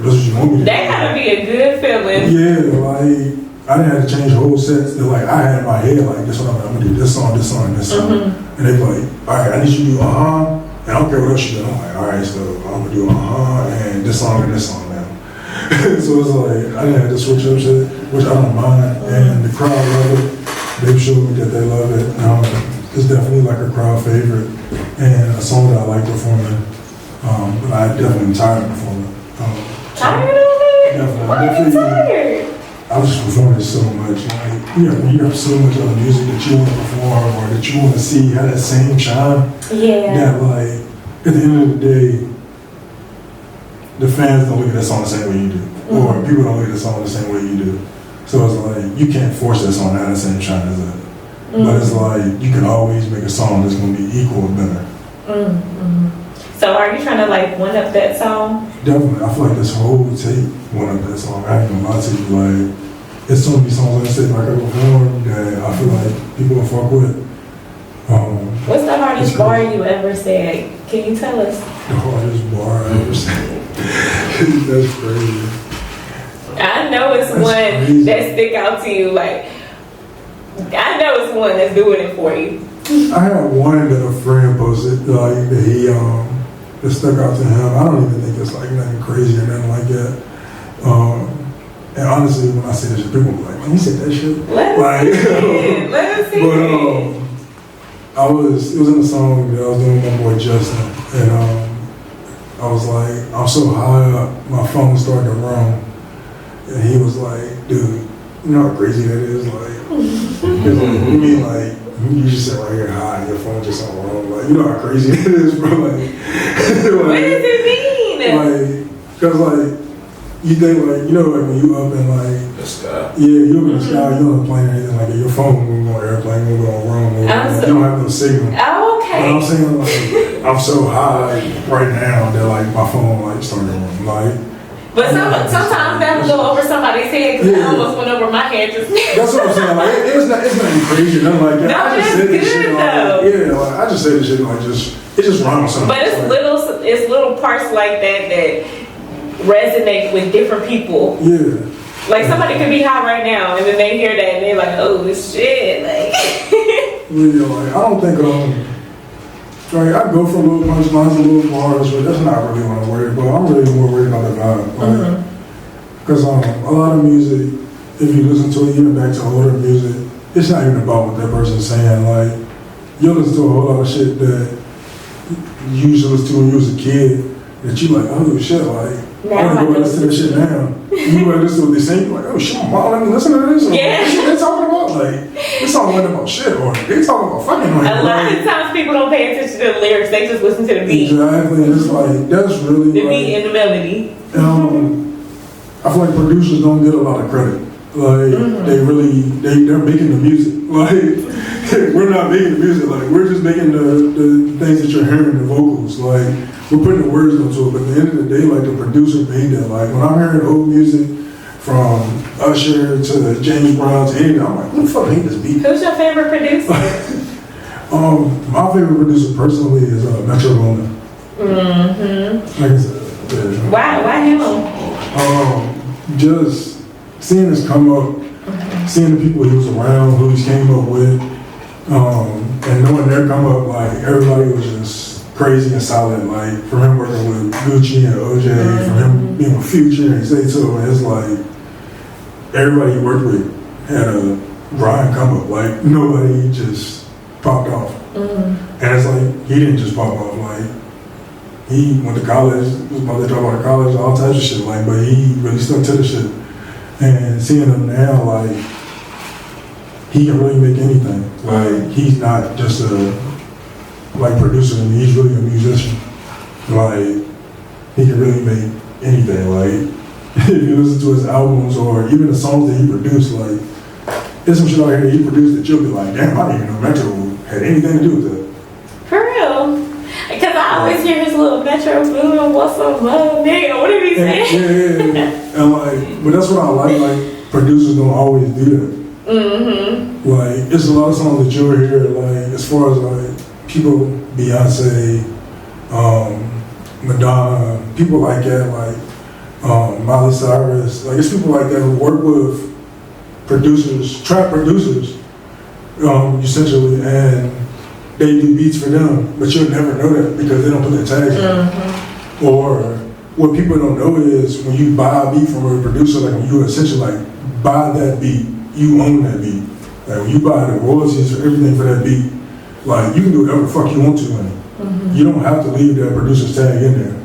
that's what you want me to do." That gotta be a good feeling. Yeah, like I didn't have to change the whole sets. They're like, I had in my head like, this one, I'm gonna do this song, and this song. And they like, all right, I need you to do and I don't care what else you do. I'm like, all right, so I'm gonna do and this song now. So it's like I didn't have to switch up shit, which I don't mind. And the crowd love it. They've showed me that they love it. It's definitely like a crowd favorite and a song that I like performing. But I definitely am tired of performing. Tired of it? Definitely. Why are you tired? I was just performing so much. Like, when you have so much other music that you want to perform or that you want to see have that same shine. Yeah. That like at the end of the day, the fans don't look at that song the same way you do, or people don't look at that song the same way you do. So it's like you can't force that song to have the same shine as that. But it's like you can always make a song that's going to be equal or better. So are you trying to like one up that song? Definitely. I feel like this whole tape one up that song. I ain't gonna lie to you. Like, it's so many songs on this tape I could perform that I feel like people will fuck with. What's the hardest bar you ever said? Can you tell us? The hardest bar I ever said. That's crazy. I know it's That's one crazy. that stick out to you. Like, I know it's one that's doing it for you. I had one that a friend posted, like, that he, that stuck out to him. I don't even think it's like nothing crazy or nothing like that. And honestly, when I say that shit, people be like, man, you said that shit? Let us see it. Let us see it. But, it was in a song that I was doing with my boy Justin, and I was like, I'm so high up, my phone started to run, and he was like, dude, you know how crazy that is? Like, he was like, what do you mean, like, you just sit right here high and your phone just on wrong? Like, you know how crazy it is, bro? Like, what does it mean? Like, cause like, you think like, you know, like when you up in like the sky. Yeah, you up in the sky, you on a plane or anything like that, your phone will go on airplane, will go on wrong, you don't have no signal. Oh, okay. But I'm saying like, I'm so high right now that like my phone like started to like. But sometimes that will go over somebody's head because I almost went over my head just now. That's what I'm saying. Like it's nothing crazy, nothing like that. No, I just that's said this good shit. though. Like, yeah, like I just said this shit like it just rhymes something. But it's little parts like that resonate with different people. Yeah. Like somebody could be high right now and then they hear that and they're like, oh shit, like. Yeah, like I don't think like I go for little punchlines and little bars, but that's not really what I'm worried about. I'm really more worried about the vibe. Like, because a lot of music, if you listen to it, even back to older music, it's not even about what that person's saying. Like, you listen to a whole lot of shit that you used to listen to when you was a kid, that you like, oh shit, like, I want to go listen to this shit now. You might listen to what they say, like, oh shit, mom, let me listen to this. Yeah. What shit they talking about? Like, this song wasn't about shit, or they talking about fucking. Like, a lot of times people don't pay attention to the lyrics, they just listen to the beat. Exactly, and it's like, that's really The beat and the melody. I feel like producers don't get a lot of credit. Like they're making the music. Like we're not making the music. Like we're just making the things that you're hearing, the vocals. Like we're putting the words into it. But at the end of the day, like the producer made that. Like when I'm hearing old music from Usher to James Brown to anything, I'm like, who the fuck made this beat? Who's your favorite producer? My favorite producer personally is Metro Boomin. Like I said, yeah. Why him? Just seeing this come up, seeing the people he was around, who he came up with, and knowing their come up, like everybody was just crazy and solid. Like from him working with Gucci and OJ, from him being with Future and Zato, and it's like everybody he worked with had a grind come up. Like nobody just popped off. And it's like he didn't just pop off. Like he went to college, was about to drop out of college, all types of shit. Like, but he really stuck to the shit. And seeing him now, like he can really make anything. Like he's not just a producer, and he's really a musician. Like he can really make anything. Like if you listen to his albums or even the songs that he produced, like there's some shit out here that he produced that you'll be like, damn, I didn't even know Metro had anything to do with that. For real. Because I always hear his little Metro Boomin, what's up, love, nigga, what did he say? Yeah. And like, but that's what I like producers don't always do that. Like, it's a lot of songs that you'll hear, like, as far as like people, Beyonce, Madonna, people like that, like Miley Cyrus, like it's people like that who work with producers, trap producers, essentially, and they do beats for them, but you'll never know that because they don't put their tags in. Or what people don't know is when you buy a beat from a producer, like when you essentially like buy that beat, you own that beat. Like when you buy the royalties for everything for that beat, like you can do whatever the fuck you want to in it. You don't have to leave that producer's tag in there.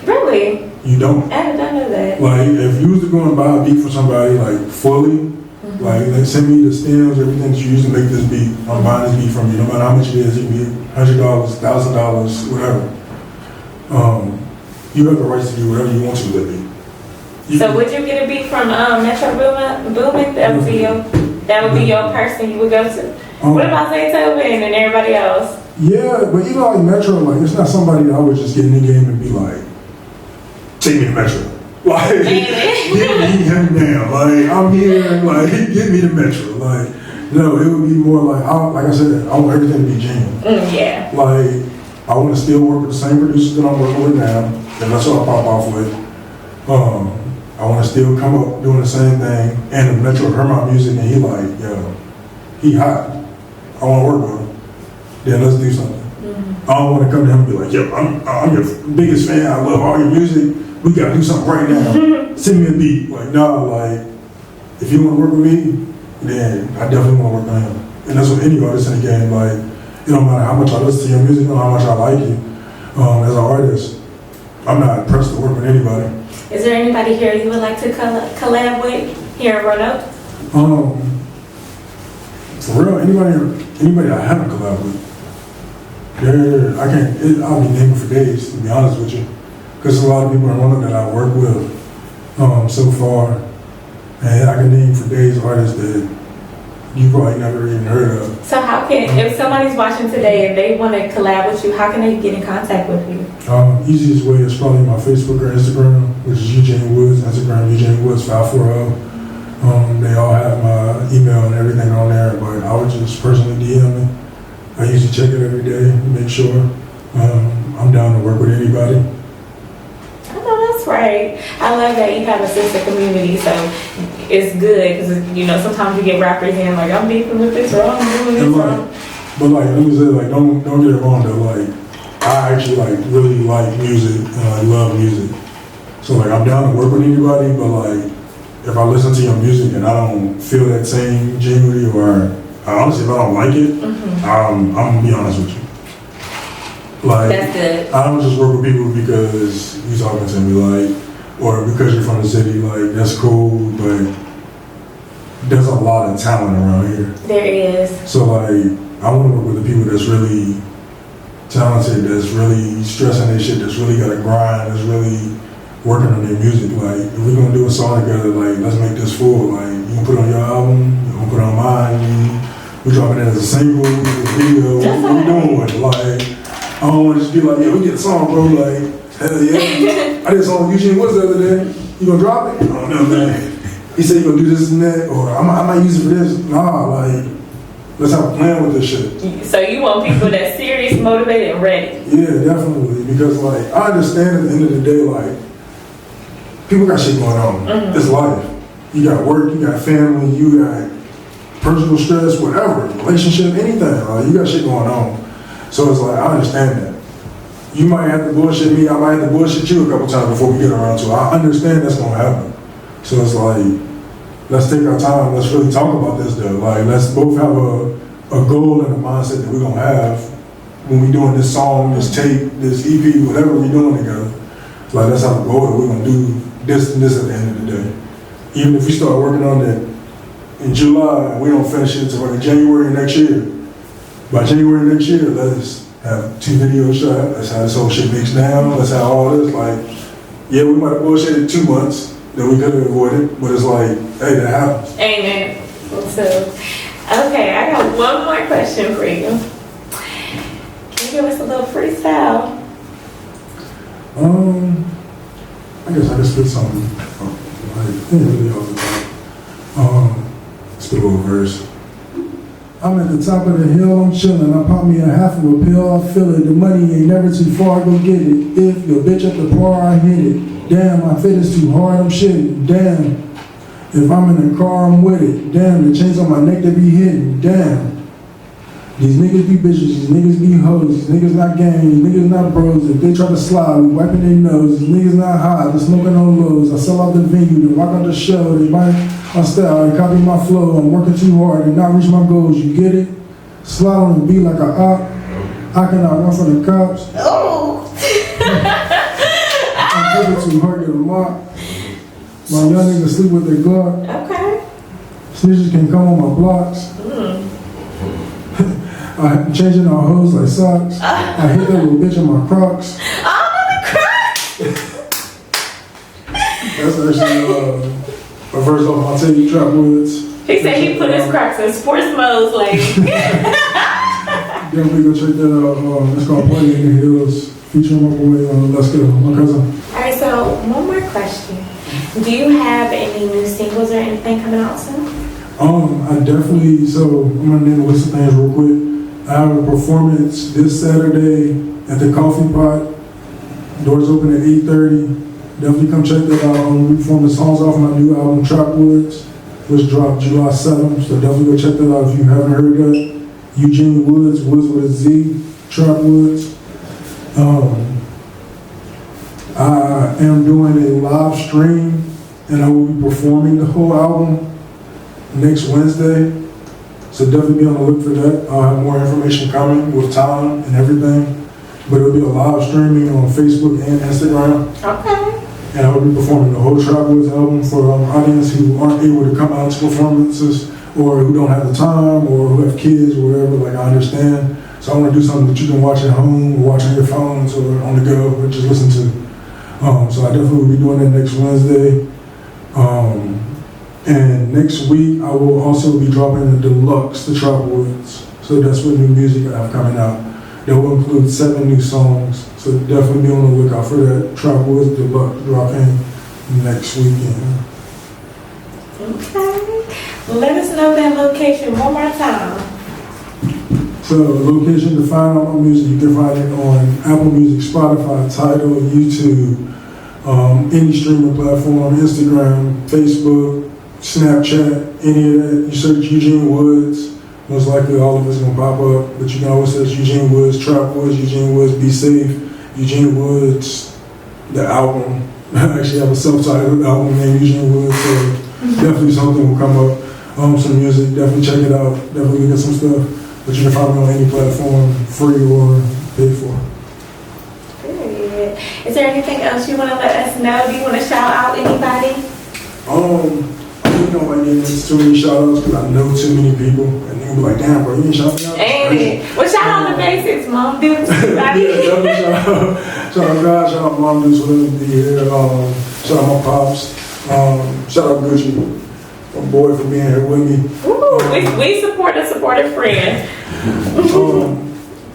Really? You don't. I didn't know that. Like if you was to go and buy a beat for somebody, like fully, like they send me the stems, everything that you use to make this beat. I'm buying this beat from you, no matter how much it is. It can be $100, $1,000, whatever. You have the rights to do whatever you want to with that beat. So would you get a beat from Metro Boomin? That would be your person you would go to. What about Zaytoven and everybody else? Yeah, but even like Metro, like it's not somebody that I would just get in the game and be like, take me to Metro. Like, get me him now. Like, I'm here, like, get me to Metro. Like, no, it would be more like I said, I want everything to be genuine. Yeah. Like, I want to still work with the same producers that I'm working with now, and that's what I pop off with. I want to still come up doing the same thing, and the Metro heard my music, and he like, yo, he hot. I want to work with him. Then let's do something. I don't want to come to him and be like, yo, I'm your biggest fan. I love all your music. We gotta do something right now. Send me a beat. Like, nah, like, if you want to work with me, then I definitely want to work with him. And that's what any artist in the game, like, it don't matter how much I listen to your music or how much I like you. As an artist, I'm not impressed to work with anybody. Is there anybody here you would like to collab with here in Roanoke? For real, anybody I haven't collabed with. I'll be naming for days, to be honest with you. Because there's a lot of people in Roanoke that I've worked with so far. And I can name for days artists that you probably never even heard of. So if somebody's watching today and they want to collab with you, how can they get in contact with you? Easiest way is probably my Facebook or Instagram, which is Eugene Woods, Instagram, Eugene Woods 540. They all have my email and everything on there, but I would just personally DM me. I usually check it every day, make sure I'm down to work with anybody. Right. I love that you have a sister community, so it's good because sometimes you get rappers in like I'm beefing with this wrong, I'm doing this wrong. But like let me say, like don't get it wrong though. Like I actually like really like music and I love music. So like I'm down to work with anybody, but like if I listen to your music and I don't feel that same genuinity or honestly if I don't like it, I'm gonna be honest with you. Like, that's good. I don't just work with people because you talking to me, like, or because you're from the city, like, that's cool, but there's a lot of talent around here. There is. So, like, I want to work with the people that's really talented, that's really stressing their shit, that's really got to grind, that's really working on their music. Like, if we're going to do a song together, like, let's make this full. Like, you can put it on your album, you can put it on mine, we're dropping it as a single, a video, what we doing with it? Like, I don't want to just be like, yeah, we get a song, bro. Like, hell yeah. I did a song with Eugene Woods the other day. You gonna drop it? I don't know, man. He said you gonna do this and that, or I might use it for this. Nah, like, let's have a plan with this shit. So you want people that's serious, motivated, and ready? Yeah, definitely. Because, like, I understand at the end of the day, like, people got shit going on. It's life. You got work, you got family, you got personal stress, whatever, relationship, anything. Like, you got shit going on. So it's like, I understand that. You might have to bullshit me, I might have to bullshit you a couple times before we get around to it. I understand that's gonna happen. So it's like, let's take our time, let's really talk about this though. Like, let's both have a goal and a mindset that we're gonna have when we doing this song, this tape, this EP, whatever we doing together. Like, let's have a goal that we're gonna do this and this at the end of the day. Even if we start working on that in July and we don't finish it until like January next year. By January next year, let's have 2 videos shot, let's have this whole shit mixed down, let's have all this. Like, yeah, we might have bullshitted 2 months that we could have avoided, but it's like, hey, that happens. Amen. So, okay, I got one more question for you. Can you give us a little freestyle? I guess I can spit something. Like, really all the time. Spit a little verse. I'm at the top of the hill, I'm chillin'. I pop me a half of a pill, I feel it. The money ain't never too far, go get it. If your bitch at the bar, I hit it. Damn, my fit is too hard, I'm shitting. Damn, if I'm in the car, I'm with it. Damn, the chains on my neck, they be hitting. Damn. These niggas be bitches, these niggas be hoes, these niggas not gang, these niggas not bros. If they try to slide, we wiping their nose. These niggas not high, they smoking on lows. I sell out the venue, they walk out the show. They buy my style, they copy my flow. I'm working too hard and not reach my goals, you get it? Slide on the beat like a op. I cannot run from the cops. Oh! I'm cooking too hard, get a lock. My young niggas sleep with their Glock. Okay. Snitches can come on my blocks. I'm changing our hoes like socks. I hit that little bitch in my Crocs. Oh, the Crocs! That's actually a verse off my tape, Trap Woods. He said he put his Crocs in sports mode, like. Definitely go check that out. It's called Play in the Hills, featuring my boy, Let's Go, my cousin. Alright, so one more question. Do you have any new singles or anything coming out soon? I definitely, so I'm gonna name a list of things real quick. I have a performance this Saturday at the Coffee Pot. Doors open at 8:30. Definitely come check that out. I'm performing songs off my new album, Trap Woods, which dropped July 7th. So definitely go check that out if you haven't heard that. Eugene Woods, Woods with a Z, Trap Woods. I am doing a live stream and I will be performing the whole album next Wednesday. So definitely be on the look for that. I'll have more information coming with time and everything. But it'll be a live streaming on Facebook and Instagram. Okay. And I will be performing the whole Trap Woods album for audience who aren't able to come out to performances or who don't have the time or who have kids or whatever. Like, I understand. So I want to do something that you can watch at home or watch on your phones or on the go or just listen to. So I definitely will be doing that next Wednesday. And next week, I will also be dropping the deluxe, the Trap Woods. So that's what new music I have coming out. That will include 7 new songs. So definitely be on the lookout for that. Trap Woods deluxe dropping next weekend. Okay. Let us know that location one more time. So location to find all my music, you can find it on Apple Music, Spotify, Tidal, YouTube, any streaming platform, Instagram, Facebook, Snapchat, any of that. You search Eugene Woods, most likely all of it's gonna pop up, but you can always search Eugene Woods, Trap Woods, Eugene Woods, Be Safe, Eugene Woods, the album. I actually have a self-titled album named Eugene Woods, so definitely something will come up. Some music, definitely check it out, definitely get some stuff, but you can find me on any platform, free or paid for. Good. Is there anything else you want to let us know? Do you want to shout out anybody? You know, like getting too many shout outs because I know too many people, and they'll be like, damn, bro, you ain't shouting out? Ain't it? Well, shout out the basics, Mom Dukes, everybody. Yeah, definitely shout out God, shout out Mom Dukes for letting me be here, shout out my pops, shout out Gucci, my boy for being here with me. Ooh, we support a supportive friend.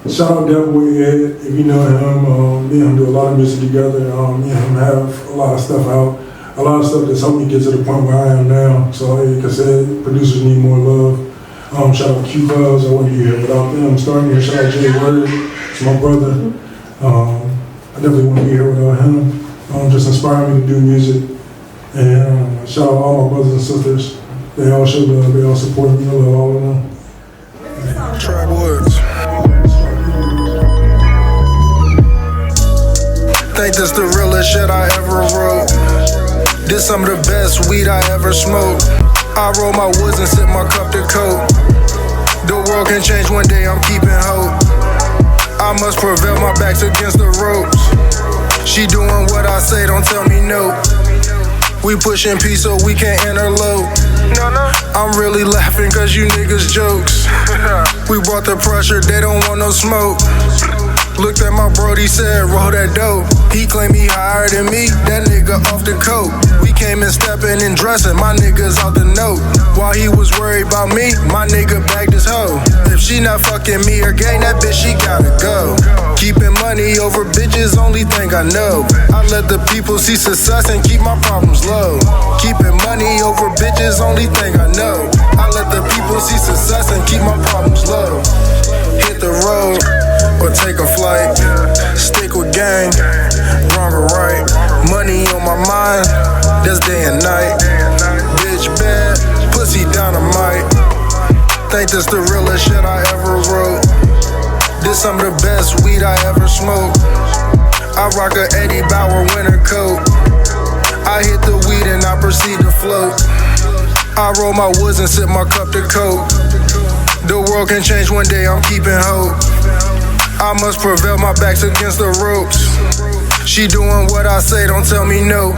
Shout out Devil Boy Ed, if you know him, me and him do a lot of music together, me and him have a lot of stuff out. A lot of stuff that's helped me get to the point where I am now. So like I said, producers need more love. Shout out Q Clouds, I wouldn't be here without them. Starting here, shout out Jay Word, it's my brother. I definitely wouldn't be here without him. Just inspiring me to do music. And shout out all my brothers and sisters. They all show love, they all support me, I love all of them. Trap Woods. Think this the realest shit I ever wrote. This some of the best weed I ever smoked. I roll my woods and sip my cup to coke. The world can change one day, I'm keeping hope. I must prevail, my back's against the ropes. She doing what I say, don't tell me no. We pushing peace so we can interlope. I'm really laughing cause you niggas jokes. We brought the pressure, they don't want no smoke. Looked at my bro, he said, roll that dope. He claimed he higher than me, that nigga off the coke. We came in stepping and dressing, my niggas out the note. While he was worried about me, my nigga bagged his hoe. If she not fucking me or gang, that bitch, she gotta go. Keeping money over bitches, only thing I know. I let the people see success and keep my problems low. Keeping money over bitches, only thing I know. I let the people see success and keep my problems low. Hit the road or take a flight. Stick with gang, wrong or right. Money on my mind, that's day and night. Bitch bad, pussy dynamite. Think this the realest shit I ever wrote. This some of the best weed I ever smoked. I rock a Eddie Bauer winter coat. I hit the weed and I proceed to float. I roll my woods and sip my cup to coke. The world can change one day, I'm keeping hope. I must prevail, my back's against the ropes. She doing what I say, don't tell me no.